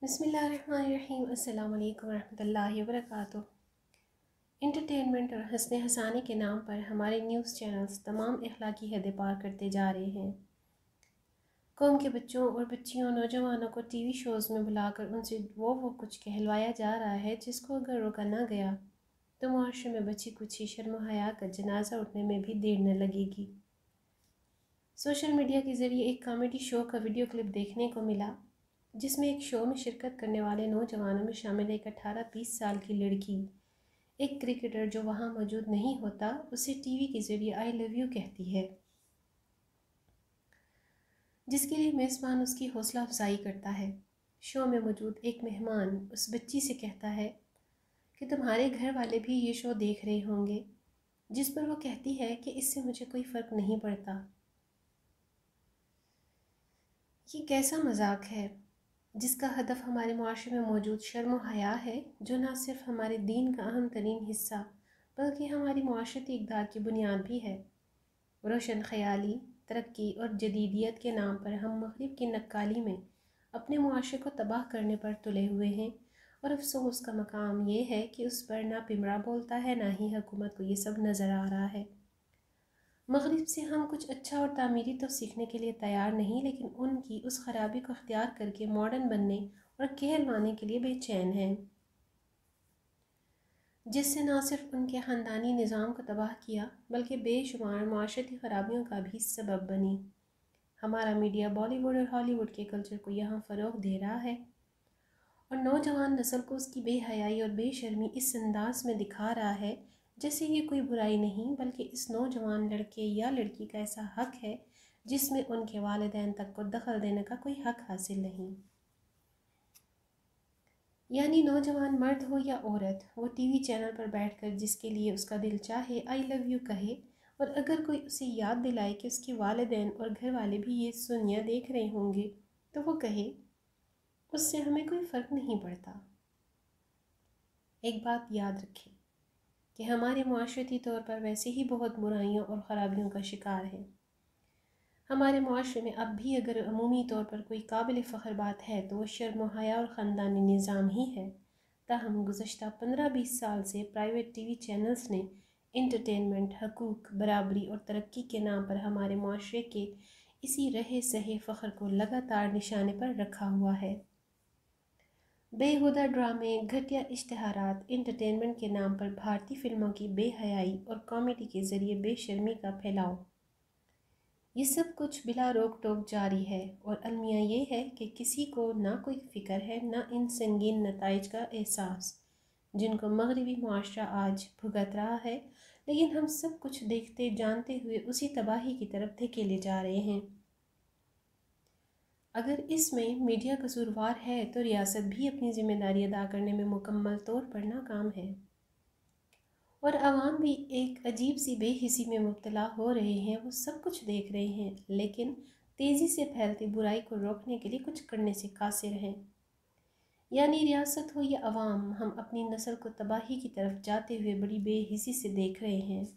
बिस्मिल्लाहिर्रहमानिर्रहीम। अस्सलाम वालेकुम रहमतुल्लाहि वबरकातुह। इंटरटेनमेंट और हंसने हंसाने के नाम पर हमारे न्यूज़ चैनल्स तमाम अखलाकी हदें पार करते जा रहे हैं। कौम के बच्चों और बच्चियों नौजवानों को टीवी शोज़ में बुलाकर उनसे वो कुछ कहलवाया जा रहा है जिसको अगर रोका ना गया तो मुआशरे में बची कुछ शर्म हया का जनाजा उठने में भी देर न लगेगी। सोशल मीडिया के ज़रिए एक कॉमेडी शो का वीडियो क्लिप देखने को मिला जिसमें एक शो में शिरकत करने वाले नौजवानों में शामिल एक 18-20 साल की लड़की एक क्रिकेटर जो वहां मौजूद नहीं होता उसे टीवी के ज़रिए आई लव यू कहती है, जिसके लिए मेज़बान उसकी हौसला अफजाई करता है। शो में मौजूद एक मेहमान उस बच्ची से कहता है कि तुम्हारे घर वाले भी ये शो देख रहे होंगे, जिस पर वो कहती है कि इससे मुझे कोई फ़र्क नहीं पड़ता। ये कैसा मजाक है जिसका हदफ हमारे मुआशरे में मौजूद शर्म व हया है, जो ना सिर्फ हमारे दीन का अहम तरीन हिस्सा बल्कि हमारी मुआशरती इक़दार की बुनियाद भी है। रोशन ख़याली, तरक्की और जदीदियत के नाम पर हम मग़रिब की नक्काली में अपने मुआशरे को तबाह करने पर तुले हुए हैं, और अफसोस का मकाम ये है कि उस पर ना पिमरा बोलता है ना ही हुकूमत को ये सब नज़र आ रहा है। मग़रिब से हम कुछ अच्छा और तामीरी तो सीखने के लिए तैयार नहीं, लेकिन उनकी उस ख़राबी को अख्तियार करके मॉडर्न बनने और कहलवाने के लिए बेचैन हैं, जिससे न सिर्फ उनके ख़ानदानी निज़ाम को तबाह किया बल्कि बेशुमार माशरती ख़राबियों का भी सबब बनी। हमारा मीडिया बॉलीवुड और हॉलीवुड के कल्चर को यहाँ फ़रोग़ दे रहा है और नौजवान नस्ल को उसकी बेहयाई और बेशर्मी इस अंदाज में दिखा रहा है जैसे ये कोई बुराई नहीं, बल्कि इस नौजवान लड़के या लड़की का ऐसा हक़ है जिसमें उनके वालिदैन तक को दखल देने का कोई हक़ हासिल नहीं। यानी नौजवान मर्द हो या औरत, वो टीवी चैनल पर बैठकर जिसके लिए उसका दिल चाहे आई लव यू कहे, और अगर कोई उसे याद दिलाए कि उसके वालिदैन और घर वाले भी ये सुन या देख रहे होंगे तो वो कहे उससे हमें कोई फ़र्क नहीं पड़ता। एक बात याद रखें कि हमारे मुआशरती तौर पर वैसे ही बहुत बुराइयों और ख़राबियों का शिकार है। हमारे मुआशरे में अब भी अगर अमूमी तौर पर कोई काबिल फ़ख्र बात है तो वो शर्म व हया और ख़ानदानी निज़ाम ही है। ताहम गुज़श्ता 15-20 साल से प्राइवेट टीवी चैनल्स ने इंटरटेनमेंट, हकूक़, बराबरी और तरक्की के नाम पर हमारे मुआशरे के इसी रहे सहे फ़ख्र को लगातार निशाने पर रखा हुआ है। बेहुदा ड्रामे, घटिया इश्तिहारात, इंटरटेनमेंट के नाम पर भारतीय फिल्मों की बेहयाई और कॉमेडी के ज़रिए बेशर्मी का फैलाव, ये सब कुछ बिला रोक टोक जारी है, और अलमिया ये है कि किसी को ना कोई फ़िक्र है ना इन संगीन नताइज का एहसास जिनको मग़रिबी मुआशरा आज भुगत रहा है, लेकिन हम सब कुछ देखते जानते हुए उसी तबाही की तरफ धकेले जा रहे हैं। अगर इसमें मीडिया कसूरवार है तो रियासत भी अपनी ज़िम्मेदारी अदा करने में मुकम्मल तौर पर नाकाम है, और आवाम भी एक अजीब सी बेहिसी में मुब्तला हो रहे हैं। वो सब कुछ देख रहे हैं लेकिन तेज़ी से फैलती बुराई को रोकने के लिए कुछ करने से कासिर हैं। यानी रियासत हो या आवाम, हम अपनी नस्ल को तबाही की तरफ जाते हुए बड़ी बेहिसी से देख रहे हैं।